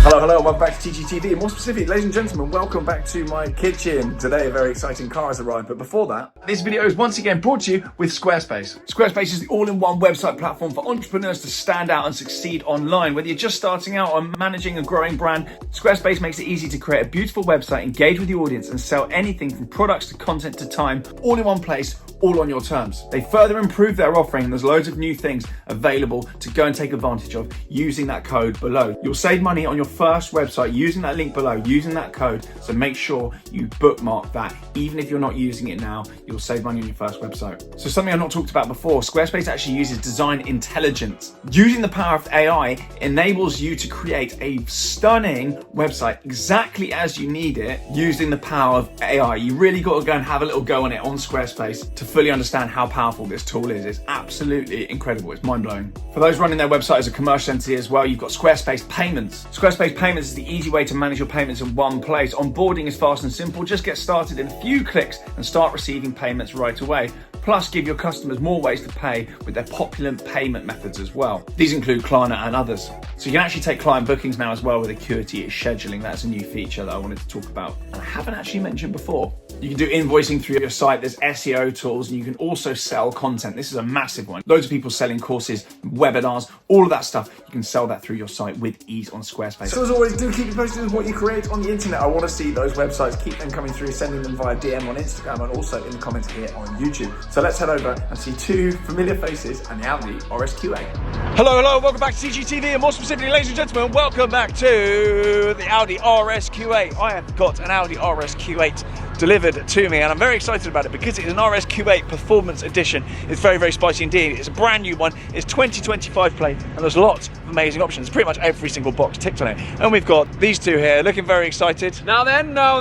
Hello, welcome back to TGTV, and more specifically, ladies and gentlemen, welcome back to my kitchen. Today, a very exciting car has arrived, but before that, this video is once again brought to you with Squarespace. Squarespace is the all-in-one website platform for entrepreneurs to stand out and succeed online. Whether you're just starting out or managing a growing brand, Squarespace makes it easy to create a beautiful website, engage with the audience, and sell anything from products to content to time, all in one place, all on your terms. They further improve their offering, and there's loads of new things available to go and take advantage of using that code below. You'll save money on your first website using that link below, using that code, so make sure you bookmark that. Even if you're not using it now, you'll save money on your first website. So something I've not talked about before, Squarespace actually uses design intelligence. Using the power of AI enables you to create a stunning website exactly as you need it using the power of AI. You really got to go and have a little go on it on Squarespace to fully understand how powerful this tool is. It's absolutely incredible. It's mind-blowing. For those running their website as a commercial entity as well, you've got Squarespace Payments. Squarespace Payments is the easy way to manage your payments in one place. Onboarding is fast and simple. Just get started in a few clicks and start receiving payments right away. Plus, give your customers more ways to pay with their popular payment methods as well. These include Klarna and others. So you can actually take client bookings now as well with Acuity scheduling. That's a new feature that I wanted to talk about and I haven't actually mentioned before. You can do invoicing through your site. There's SEO tools, and you can also sell content. This is a massive one. Loads of people selling courses, webinars, all of that stuff. You can sell that through your site with ease on Squarespace. So as always, do keep me posted with what you create on the internet. I want to see those websites. Keep them coming through, sending them via DM on Instagram and also in the comments here on YouTube. So let's head over and see two familiar faces and the Audi RSQ8. Hello, welcome back to TGTV, and more specifically, ladies and gentlemen, welcome back to the Audi RSQ8. I have got an Audi RSQ8 delivered to me, and I'm very excited about it because it is an RSQ8 Performance Edition. It's very, very spicy indeed. It's a brand new one. It's 2025 plate, and there's lots of amazing options. Pretty much every single box ticked on it. And we've got these two here, looking very excited. Now then. All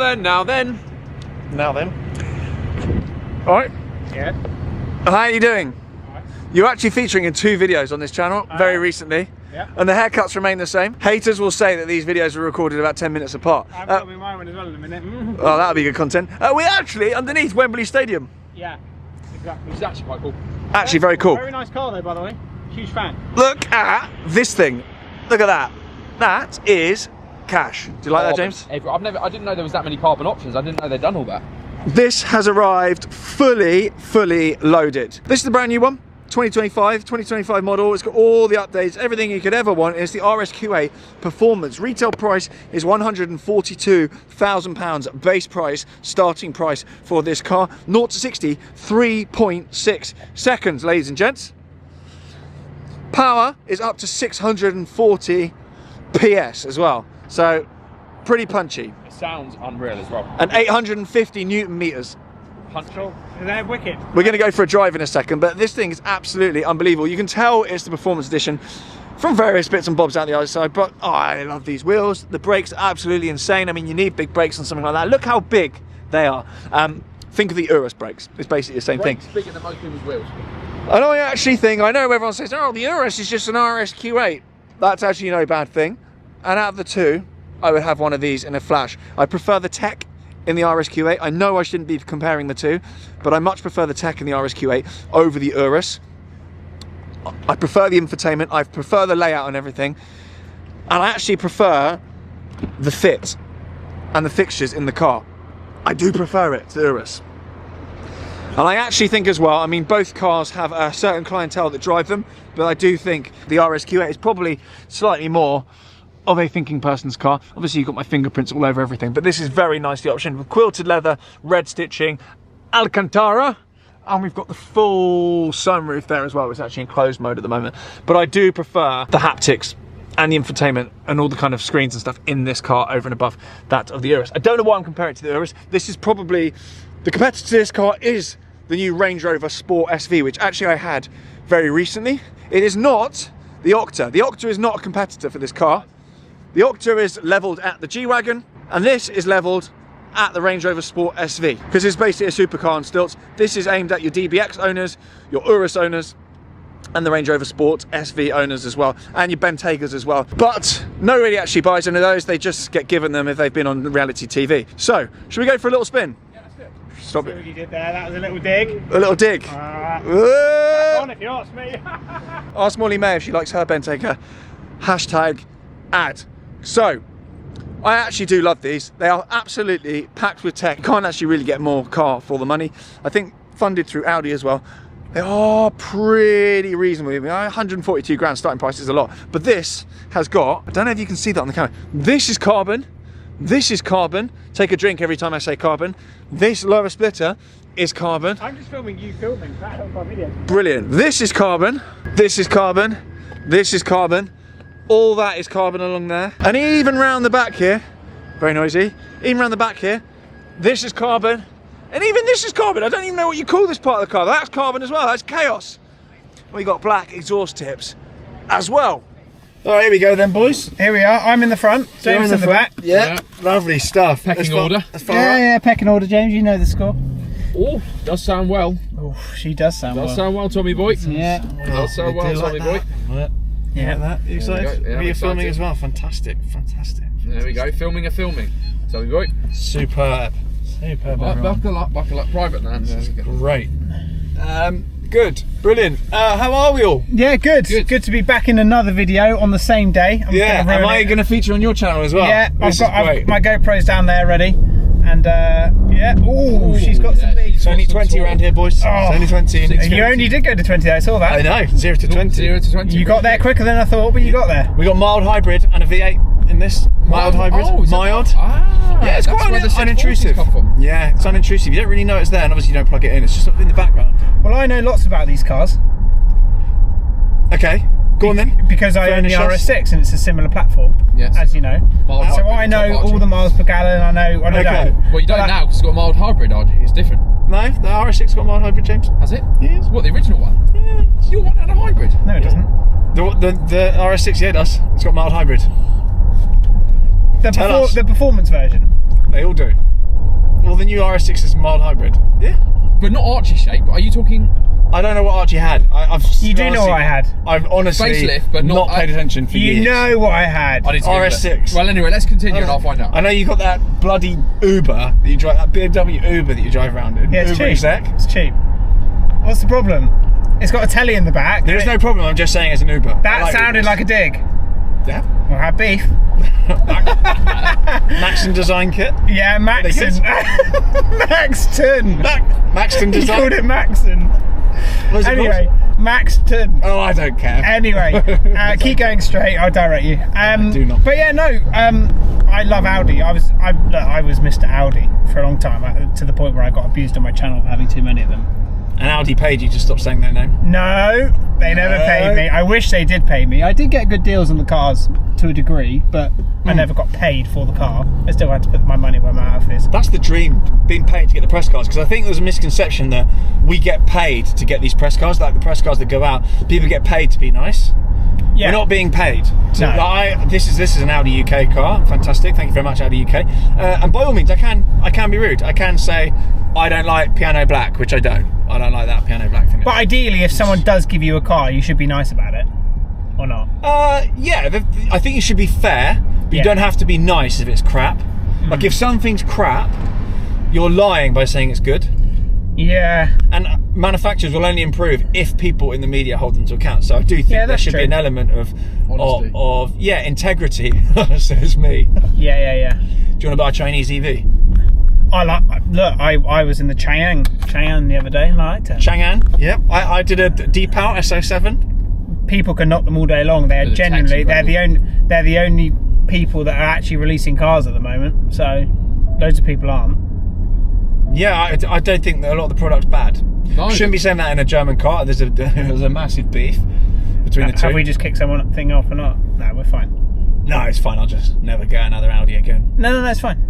right. Yeah. How are you doing? Right. You're actually featuring in 2 videos on this channel very recently. Yeah. And the haircuts remain the same. Haters will say that these videos were recorded about 10 minutes apart. I've got me my one as well in a minute. Oh, that'll be good content. We're actually underneath Wembley Stadium. Yeah, exactly. It's actually quite cool. Actually very cool. Very nice car though, by the way. Huge fan. Look at this thing. Look at that. That is cash. Do you like that, James? I didn't know there was that many carbon options. I didn't know they'd done all that. This has arrived fully loaded. This is the brand new one. 2025 model. It's got all the updates, everything you could ever want. It's the RSQ8 Performance. Retail price is £142,000 base price, starting price for this car. 0 to 60, 3.6 seconds, ladies and gents. Power is up to 640 PS as well. So pretty punchy. It sounds unreal as well. And 850 Newton meters. Punchful. They're wicked. We're going to go for a drive in a second, but this thing is absolutely unbelievable. You can tell it's the Performance Edition from various bits and bobs out the other side, but oh, I love these wheels. The brakes are absolutely insane. I mean, you need big brakes on something like that. Look how big they are. Think of the Urus brakes. It's basically the same thing. Bigger than most people's wheels. And I actually think, I know everyone says, oh, the Urus is just an RSQ8. That's actually no bad thing. And out of the two, I would have one of these in a flash. I prefer the tech in the RSQ8. I know I shouldn't be comparing the two, but I much prefer the tech in the RSQ8 over the Urus. I prefer the infotainment, I prefer the layout and everything, and I actually prefer the fit and the fixtures in the car. I do prefer it to the Urus. And I actually think as well, I mean, both cars have a certain clientele that drive them, but I do think the RSQ8 is probably slightly more of a thinking person's car. Obviously you've got my fingerprints all over everything, but this is very nicely optioned with quilted leather, red stitching, Alcantara, and we've got the full sunroof there as well. It's actually in closed mode at the moment, but I do prefer the haptics and the infotainment and all the kind of screens and stuff in this car over and above that of the Urus. I don't know why I'm comparing it to the Urus. This is probably, the competitor to this car is the new Range Rover Sport SV, which actually I had very recently. It is not the Octa. The Octa is not a competitor for this car. The Octa is levelled at the G-Wagon, and this is levelled at the Range Rover Sport SV, because it's basically a supercar on stilts. This is aimed at your DBX owners, your Urus owners, and the Range Rover Sport SV owners as well, and your Bentegas as well. But no really actually buys any of those. They just get given them if they've been on reality TV. So, should we go for a little spin? Yeah, let's do it. Stop See it. what you did there. That was a little dig. A little dig. Back on if you ask me. Ask Molly May if she likes her Bentayga. Hashtag ad. So, I actually do love these. They are absolutely packed with tech. You can't actually really get more car for the money. I think funded through Audi as well. They are pretty reasonable. I mean, 142 grand starting price is a lot. But this has got, I don't know if you can see that on the camera. This is carbon. This is carbon. Take a drink every time I say carbon. This lower splitter is carbon. I'm just filming you filming. That helps my video. Brilliant. This is carbon. This is carbon. This is carbon. All that is carbon along there. And even round the back here, very noisy, even round the back here, this is carbon. And even this is carbon. I don't even know what you call this part of the car. That's carbon as well. That's chaos. We got black exhaust tips as well. All right, here we go then, boys. Here we are. I'm in the front. James in the back. Yeah, lovely stuff. Pecking order. Yeah, pecking order, James. You know the score. Oh, does sound well. Oh, she does sound well. Does sound well, Tommy boy. Yeah. Does sound well, Tommy boy. Yeah, that. You excited? Yeah, You're filming excited. as well. Fantastic, fantastic. There we go. Filming. Tommy boy. Superb. Superb. Buckle up. Private land. Great. Good. Brilliant. How are we all? Yeah, good. Good to be back in another video on the same day. Am I going to feature on your channel as well? Yeah, This I've is got my GoPro's down there ready. And yeah, ooh, she's got some big. It's only 20 around here, boys. Oh. It's only 20. You only did go to 20, I saw that. I know, 0 to 20. 0 to 20. You got there quicker than I thought, but you got there. We got mild hybrid and a V8 in this. Mild hybrid. Oh, is it mild. Ah, Yeah, it's that's quite where the 640s unintrusive. come from. Yeah, it's unintrusive. You don't really know it's there, and obviously you don't plug it in. It's just sort of in the background. Well, I know lots about these cars Okay, go on then. because I own the Furnish us. RS6 and it's a similar platform, Yes. as you know. Mild So hybrid, I know top all arch. the miles per gallon. I know. Okay. Well, you don't But now because it's got a mild hybrid, RG. It's different. No, the RS6 got mild hybrid, James. Has it? Yes. What, the original one? Yeah. Your one had a hybrid? No, it doesn't. The RS6, yeah, it does. It's got mild hybrid. Tell us. The performance version. They all do. Well, the new RS6 is mild hybrid. Yeah. But not Archie shape. Are you talking I don't know what Archie had. You do know what I had. I've honestly Facelift, but not not- paid attention for years. You know what I had. I need to Google it. RS6. Well, anyway, let's continue and I'll find out. I know you got that bloody Uber that you drive, that BMW Uber that you drive around in. Yeah, it's Uber cheap. exec. It's cheap. What's the problem? It's got a telly in the back. There is no problem. I'm just saying it's an Uber. That sounded like a dig. Yeah. We'll have beef. Maxton Design Kit. Yeah, Maxton. Maxton. Maxton He Design. called it Maxton. What is it Anyway, Maxton. called? Oh, I don't care. Anyway, keep going straight. I'll direct you. do not. But yeah, no. I love Audi. I was Mr. Audi for a long time, to the point where I got abused on my channel for having too many of them. And Audi paid you to stop saying their name. No, they never paid me. I wish they did pay me. I did get good deals on the cars to a degree, but I never got paid for the car. I still had to put my money where my mouth is. That's the dream, being paid to get the press cars, because I think there's a misconception that we get paid to get these press cars, like the press cars that go out, people get paid to be nice. Yeah. We're not being paid. So No. this is an Audi UK car. Fantastic. Thank you very much, Audi UK. And by all means, I can be rude. I can say I don't like piano black, which I don't. I don't like that piano black finish. But ideally, if someone does give you a car, you should be nice about it, or not? Yeah, I think you should be fair, but you Yeah. don't have to be nice if it's crap. Like if something's crap, you're lying by saying it's good. Yeah. And manufacturers will only improve if people in the media hold them to account. So I do think Yeah, there that's should be true. an element of Honesty. integrity. Says me. Yeah. Do you want to buy a Chinese EV? I was in the Chang'an the other day and I liked it. Chang'an. Yep. I did a Deepal SO7. People can knock them all day long. They're Bit of genuinely taxi they're the only people that are actually releasing cars at the moment. So loads of people aren't. Yeah, I don't think that a lot of the product's bad. No. Shouldn't be saying that in a German car. There's a massive beef between the two. Have we just kicked thing off or not? No, we're fine. No, it's fine. I'll just never get another Audi again. No, it's fine.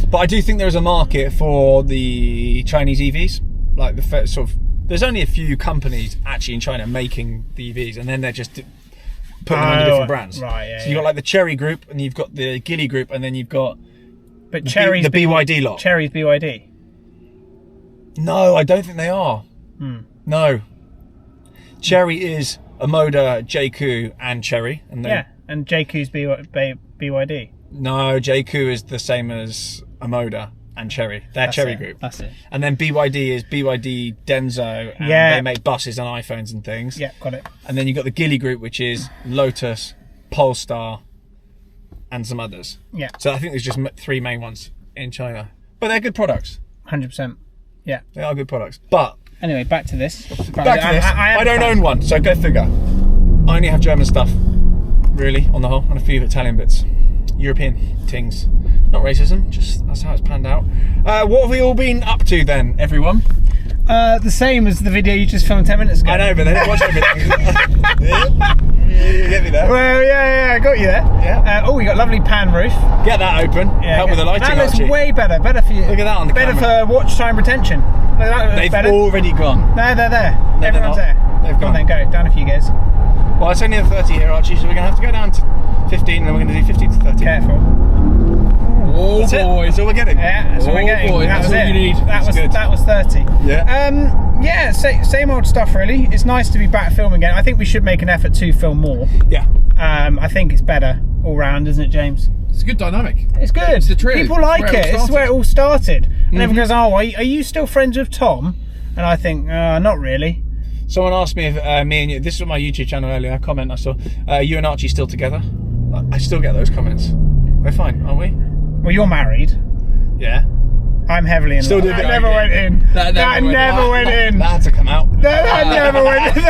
But I do think there is a market for the Chinese EVs. Like the sort of, there's only a few companies actually in China making the EVs, and then they're just putting them under different brands. Right, yeah. So you've got like the Cherry Group, and you've got the Geely Group, and then you've got But the Cherry's BYD lot. Cherry's BYD. No, I don't think they are. No. Cherry is Omoda, JQ, and Cherry. And Yeah, and JQ's BYD. No, JQ is the same as Omoda and Cherry. They're That's Cherry it, Group. that's it. And then BYD is BYD Denso, and Yeah. they make buses and iPhones and things. Yeah, got it. And then you've got the Geely Group, which is Lotus, Polestar, and some others. Yeah. So I think there's just 3 main ones in China. But they're good products. 100%. Yeah. They are good products. But Anyway, back to this. back to this. I don't own one, so go figure. I only have German stuff, really, on the whole, and a few Italian bits. European things. Not racism, just that's how it's panned out. What have we all been up to then, everyone? The same as the video you just filmed 10 minutes ago. I know, but they didn't watch everything. You get me there? Well, yeah, I got you there. Yeah. Oh, we got lovely pan roof. Get that open. Yeah, Help with the lighting, that looks Archie. way better. Better for you. Look at that on the better camera. for watch time retention. Look, that looks They've better. already gone. No, they're there. they're Everyone's not. there. They've Come on gone. then, go down a few gears. Well, it's only a 30 here, Archie, so we're going to have to go down to 15 and then we're going to do 50 to 30. Careful. Oh That's it. boy. That's all we're getting. Yeah, that's what we're getting. Boy, That that's was all it. you need. That was 30. Yeah. Yeah, same old stuff really. It's nice to be back filming again. I think we should make an effort to film more. Yeah. I think it's better all round, isn't it, James? It's a good dynamic. It's good. It's the truth. People like It's where it. it all It's where it all started. And everyone goes, "Oh, are you still friends with Tom?" And I think, not really. Someone asked me if me and you, this was on my YouTube channel earlier, a comment I saw, you and Archie still together? I still get those comments. We're fine, aren't we? Well, you're married. Yeah. I'm heavily in Still love. do That it. never went in. That never went in. That had to come out. That never went in.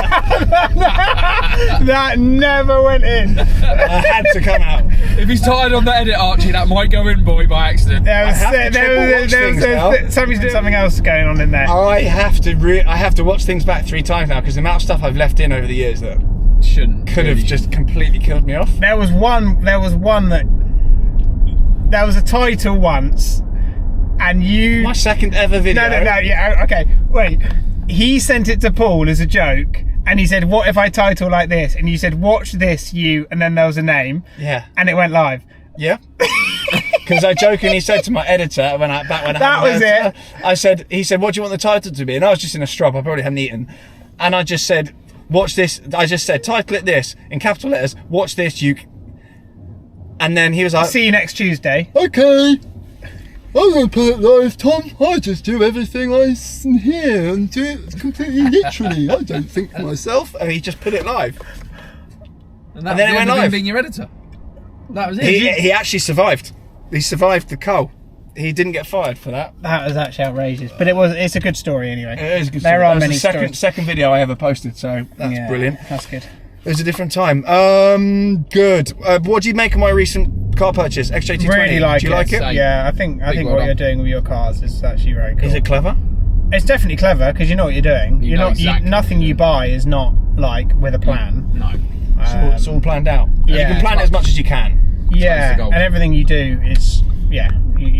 That never went in. That had to come out. If he's tired on the edit, Archie, that might go in, boy, by accident. There was, have to triple watch things now. something else going on in there. I have to watch things back 3 times now because the amount of stuff I've left in over the years that Shouldn't. could have really. just completely killed me off. There was one that there was a title once, and you. My second ever video. No, yeah, okay, wait. He sent it to Paul as a joke, and he said, "What if I title like this?" And you said, "Watch this, you," and then there was a name, Yeah. and it went live. Yeah. Because I jokingly said to my editor when I That had was an editor, it. he said, "What do you want the title to be?" And I was just in a strop. I probably hadn't eaten, and I just said, "Watch this." I just said, "Title it this in capital letters. Watch this, you." And then he was like, See you next Tuesday. Okay, I'm gonna put it live, Tom. I just do everything I hear and do it completely literally. I don't think for myself. and he just put it live. And that And was then it the went end of him live. being your editor. That was it. He actually survived. He survived the cull. He didn't get fired for that. That was actually outrageous, but it's a good story anyway. It is a good There story. are That was many the stories. second video I ever posted, so that's Yeah, brilliant. That's good. It was a different time. Good. What do you make of my recent car purchase? XJ220. Really like do you it. like it? Same. Yeah, I think well what done. you're doing with your cars is actually very cool. Is it clever? It's definitely clever because you know what you're doing. You know exactly. Nothing you buy is not like with a plan. No. It's all planned out. yeah. You can plan it as much as you can. Yeah, the goal. and everything you do is you're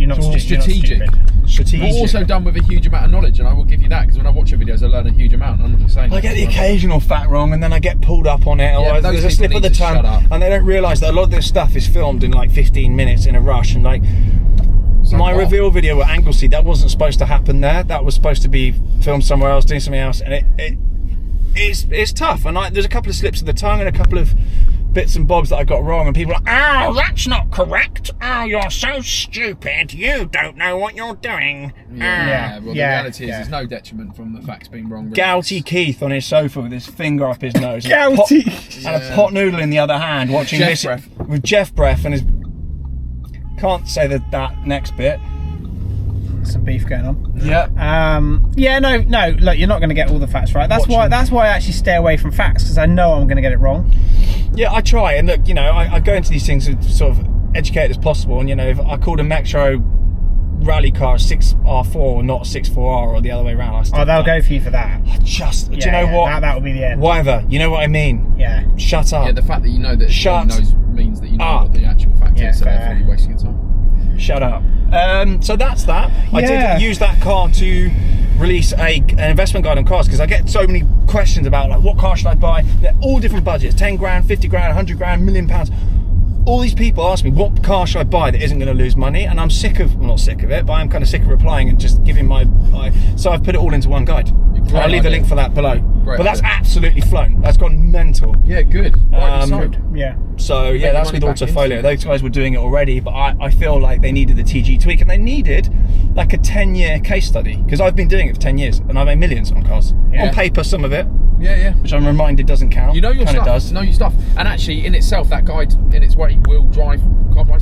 not It's all stu- you're not strategic. stupid. Strategic. But also done with a huge amount of knowledge, and I will give you that because when I watch your videos, I learn a huge amount. I'm not just saying. I get the occasional fact wrong and then I get pulled up on it, or Yeah, but those there's a people slip of need the to tongue, shut up. and they don't realise that a lot of this stuff is filmed in like 15 minutes in a rush. And like So my what? reveal video at Anglesey, that wasn't supposed to happen there. That was supposed to be filmed somewhere else, doing something else, and it's tough. And there's a couple of slips of the tongue and a couple of bits and bobs that I got wrong, and people are like, "Oh, that's not correct. Oh, you're so stupid. You don't know what you're doing." Yeah. Well, the Yeah, reality is, yeah. there's no detriment from the facts being wrong. really. Gouty Keith on his sofa with his finger up his nose. and a Gouty. and a pot noodle in the other hand, watching Jeff this breath. with Jeff breath and his. Can't say that next bit. Some beef going on. Yeah. No. Look, you're not going to get all the facts right. That's Watching. why I actually stay away from facts because I know I'm going to get it wrong. Yeah, I try, and look, I go into these things as sort of educated as possible, and if I called a Metro rally car a 6R4 not a 64R or the other way around, I still They'll go for you for that. do you know what? That will be the end. Whatever, you know what I mean? Yeah. Shut up. Yeah, the fact that you know that Shut someone knows means that you know up. what the actual fact Yeah, is, so fair. therefore you're wasting your time. Shut up. So that's that. I Yeah. did use that car to release an investment guide on cars because I get so many questions about like what car should I buy. They're all different budgets: 10 grand, 50 grand, 100 grand, £1 million. All these people ask me what car should I buy that isn't going to lose money, and I'm sick of, well, not sick of it, but I'm kind of sick of replying and just giving my so I've put it all into one guide. Great I'll leave the idea. link for that below. Great But that's idea. absolutely flown. That's gone mental. Yeah, good. Rightly so. Yeah. So yeah, your that's money with back into Autofolio. it. Those guys were doing it already, but I feel like they needed the TG tweak, and they needed like a 10-year case study because I've been doing it for 10 years and I've made millions on cars. Yeah. On paper, some of it, Yeah. which I'm reminded doesn't count. You know your Kinda stuff. does. Know your stuff. And actually, in itself, that guide, in its way, will drive car prices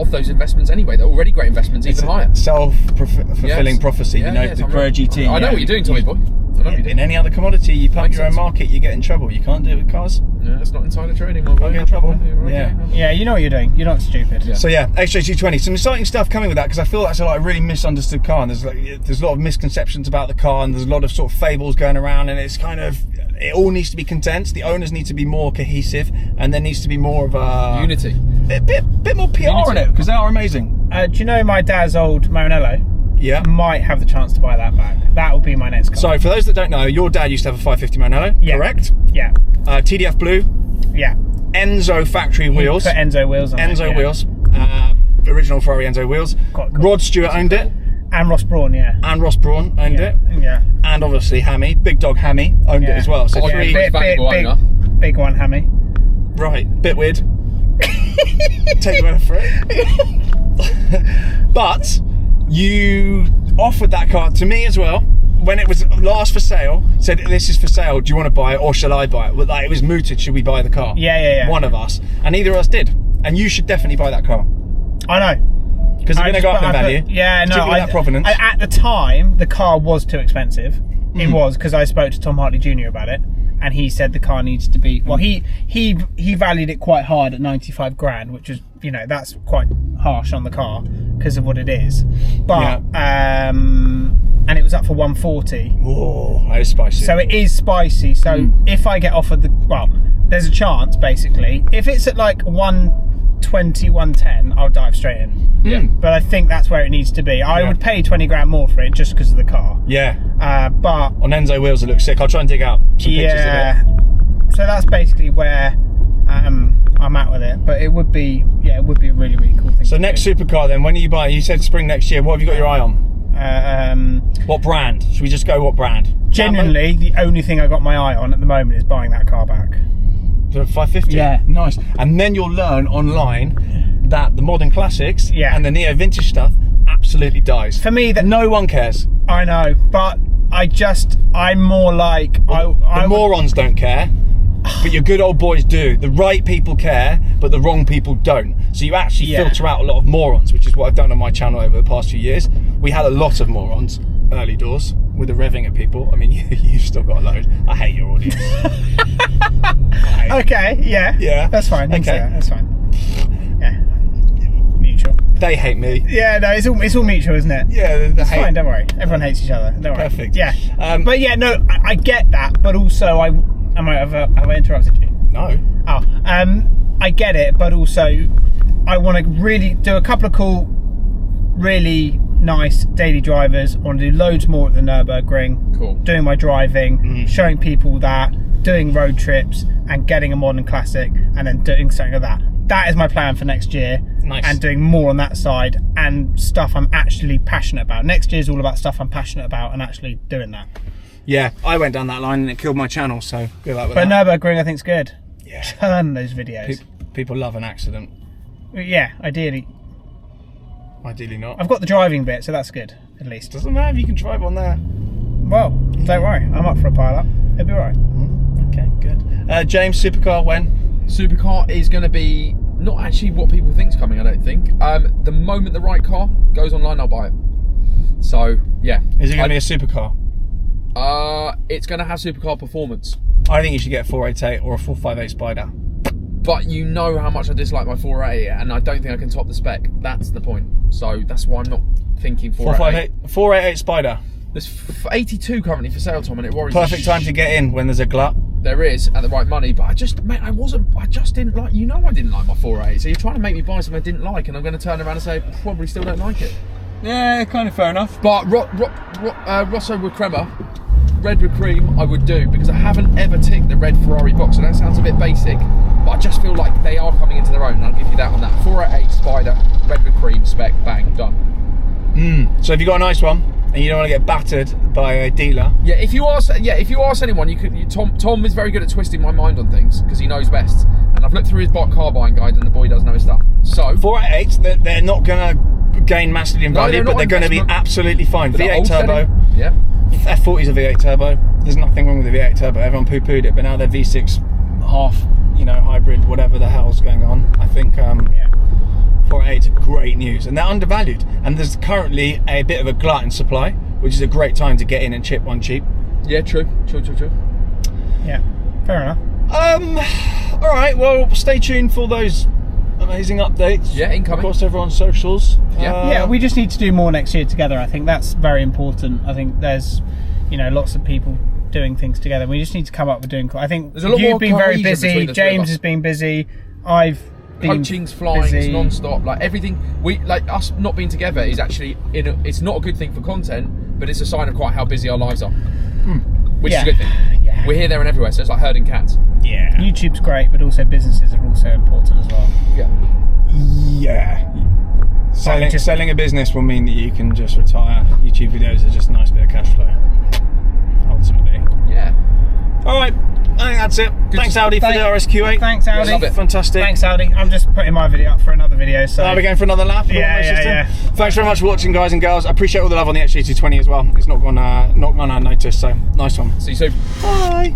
off those investments anyway. They're already great investments, even higher. Self-fulfilling prophecy, you know, the Pro GT. I know what you're doing, Tommy boy. I know what you're doing. In any other commodity, you pump your own market, you get in trouble. You can't do it with cars. Yeah, it's not insider trading, my boy. Get in trouble. Yeah, you know what you're doing. You're not stupid. Yeah. So yeah, XJ220. Some exciting stuff coming with that, because I feel that's a really misunderstood car, and there's a lot of misconceptions about the car, and there's a lot of sort of fables going around, and it's kind of, it all needs to be condensed. The owners need to be more cohesive, and there needs to be more of a unity, bit more PR in it, because they are amazing. Do you know my dad's old Maranello? Yeah. Might have the chance to buy that back. That will be my next car. So for those that don't know, your dad used to have a 550 Maranello, correct? Yeah. TDF blue. Yeah. Enzo factory wheels. Put Enzo wheels on Enzo it, wheels. Original Ferrari Enzo wheels. Rod Stewart owned it. And Ross Brawn, yeah. And Ross Brawn owned it. Yeah. And obviously Hammy, Big Dog Hammy owned it as well. So three. Big one, Hammy. Right, bit weird. Take your word for it. But you offered that car to me as well when it was last for sale. Said, this is for sale, do you want to buy it or shall I buy it? Like, it was mooted, should we buy the car? Yeah. One of us. And neither of us did. And you should definitely buy that car. I know. Because they're going to go up in value. That provenance. At the time, the car was too expensive. It was, because I spoke to Tom Hartley Jr. about it, and he said the car needs to be, well, he valued it quite hard at 95 grand, which is, you know, that's quite harsh on the car because of what it is. But and it was up for 140. Whoa, that is spicy. So it is spicy. So if I get offered there's a chance, basically. If it's at like 120, 110, I'll dive straight in. Yeah. But I think that's where it needs to be. I would pay 20 grand more for it just because of the car. Yeah. But on Enzo wheels, it looks sick. I'll try and dig out some pictures of it. So that's basically where I'm at with it. But it would be, a really, really cool thing. So next supercar then, when are you buying? You said spring next year. What have you got your eye on? What brand? Should we just go what brand? Genuinely, the only thing I got my eye on at the moment is buying that car back. The 550? Yeah. Nice. And then you'll learn online that the modern classics and the neo vintage stuff absolutely dies. For me, that no one cares. I know, but I'm more like the morons don't care, but your good old boys do. The right people care, but the wrong people don't. So you actually filter out a lot of morons, which is what I've done on my channel over the past few years. We had a lot of morons early doors with the revving at people. I mean, you've still got a load. I hate your audience. Okay, yeah, that's fine. Okay, that's fine. Yeah, mutual. They hate me. Yeah, no, it's all mutual, isn't it? Yeah, it's fine. Don't worry. Everyone hates each other. Don't worry. Perfect. Yeah, but yeah, no, I get that, but also have I interrupted you? No. Oh, I get it, but also I want to really do a couple of cool, really nice daily drivers. I want to do loads more at the Nürburgring. Cool. Doing my driving, showing people that, doing road trips, and getting a modern classic, and then doing something like that. That is my plan for next year. Nice. And doing more on that side and stuff I'm actually passionate about. Next year is all about stuff I'm passionate about and actually doing that. Yeah, I went down that line and it killed my channel, so good luck with but that. Nürburgring I think's good. Yeah. Turn those videos. People love an accident. Yeah, ideally. Ideally not. I've got the driving bit, so that's good, at least. Doesn't matter if you can drive on there. Well, don't worry, I'm up for a pile-up. It'll be alright. Okay, good. James, supercar when? Supercar is going to be not actually what people think's coming, I don't think. The moment the right car goes online, I'll buy it. So, yeah. Is it going to be a supercar? It's going to have supercar performance. I think you should get a 488 or a 458 Spider. But you know how much I dislike my 488, and I don't think I can top the spec. That's the point. So that's why I'm not thinking 488. 488 Spider. There's 82 currently for sale, Tom, and it worries me. Perfect time to get in when there's a glut. There is, at the right money, but I just didn't like, I didn't like my 488, so you're trying to make me buy something I didn't like, and I'm going to turn around and say, I probably still don't like it. Yeah, kind of fair enough. But Rosso with Crema, red with cream, I would do, because I haven't ever ticked the red Ferrari box, and that sounds a bit basic, but I just feel like they are coming into their own, and I'll give you that on that. 488 Spider, red with cream, spec, bang, done. So if you got a nice one, and you don't want to get battered by a dealer. Yeah, if you ask anyone, Tom is very good at twisting my mind on things because he knows best. And I've looked through his car buying guide, and the boy does know his stuff. So 488s, they're not going to gain massively in value, but they're going to be absolutely fine. V8 turbo. Yeah. F40's a V8 turbo. There's nothing wrong with the V8 turbo. Everyone poo-pooed it, but now they're V6 half, hybrid, whatever the hell's going on. I think 488 RSQ8 are great news, and they're undervalued. And there's currently a bit of a glut in supply, which is a great time to get in and chip one cheap. Yeah, true. Yeah, fair enough. All right, well, stay tuned for those amazing updates. Yeah, incoming. Across everyone's socials. Yeah, we just need to do more next year together. I think that's very important. I think there's, lots of people doing things together. We just need to come up with doing. I think There's a lot you've more been very cohesion busy. between the three of James us. has been busy. I've been Coaching's flying, busy. it's non-stop. Like everything, us not being together is actually it's not a good thing for content, but it's a sign of quite how busy our lives are, which is a good thing. Yeah. We're here, there, and everywhere, so it's like herding cats. Yeah. YouTube's great, but also businesses are also important as well. Yeah. Selling a business will mean that you can just retire. YouTube videos are just a nice bit of cash flow, ultimately. Yeah. All right, I think that's it. Thanks, Audi, for the RSQ8. Thanks, Audi. love it. Fantastic. Thanks, Audi. I'm just putting my video up for another video. So Are we going for another lap? Yeah. Thanks very much for watching, guys and girls. I appreciate all the love on the XG220 as well. It's not gone unnoticed, so nice one. See you soon. Bye.